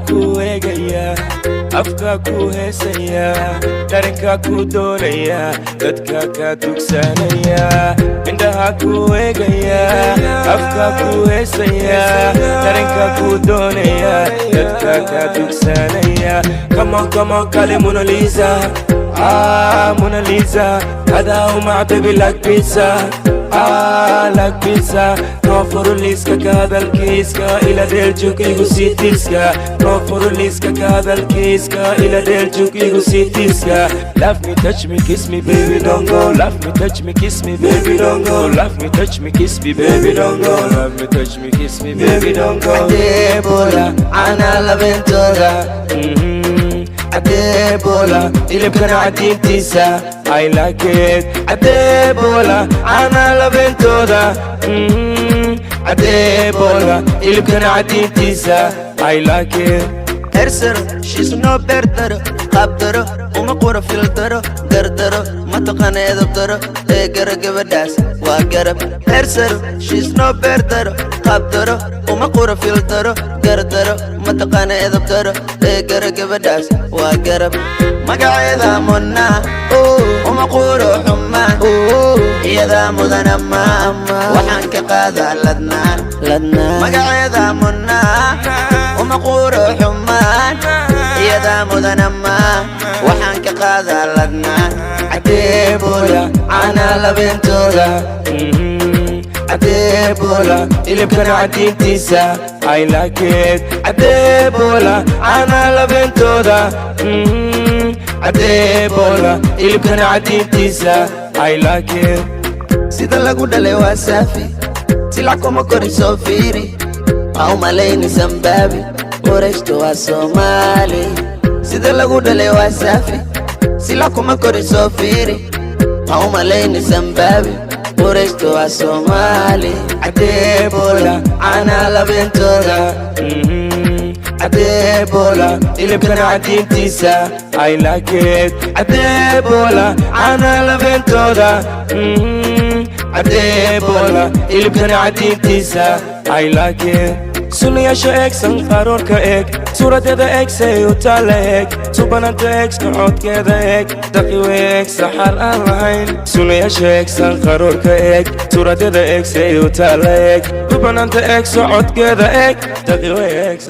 ku eegaya afka ku heesaya darinka ku doonaya dadka ka dugsanaya indhaha ku eegaya afka ku heesaya darinka ku doonaya dadka ka dugsanaya come on kale Mona Lisa Mona Lisa هذا ومع بيبي like pizza like pizza نوفر ليسكا كهذا الكيسكا إلى ديلجوك يغسي تيسكا نوفر ليسكا كهذا الكيسكا إلى ديلجوك يغسي تيسكا Love me, touch me, kiss me, baby, don't go Love me, touch me, kiss me, baby, don't go Love me, touch me, kiss me, baby, don't go Love me, touch me, kiss me, baby, don't go Adebola, أنا l'avventura Adebola, اللي بكون عدين تيسا I like it Adebola, أنا l'avventura Adebola, اللي بكون عدين تيسا I like it Erser, she's no better قابدر ومقورة فلتر دردر ما تقنى يدبدر اقرق بداس واقرب Erser, she's no better قابدر ومقورة فلتر دردر ما تقنى يدبدر اقرق بداس واقرب مقعدة منا ومقورة حمان يذا مذنما وحنك قاذا لدنا مقعدة منا ومقورة حمان يذا مذنما وحنك قاذا لدنا Adebola, أنا l'avventura Adebola, اللي بكون عدين تيسا I like it Adebola, أنا l'avventura Adebola, اللي بكون عدين تيسا I like it Sida lagu dhalay waa saafi Silac kuma kori soo fiiri Au malayni Zimbabwe Qorayshtu waa Soomaali Sida lagu dhalay waa saafi Silac kuma kori soo fiiri Au malayni Zimbabwe Qorayshtu waa Soomaali Adebola, أنا l'avventura Adebola, اللي بكون عدين تيسا I like it Adebola, أنا l'avventura Adebola, اللي بكون عدين تيسا I like it سنياشا إكس انقرار كإك صورة هذا إكس يوتالا إك سوبانانت إكس نعود كذا إك تقوي إكس حال الرهين سنياشا إكس انقرار كإك صورة هذا إكس يوتالا إك سوبانانت إكس نعود كذا إك تقوي إكس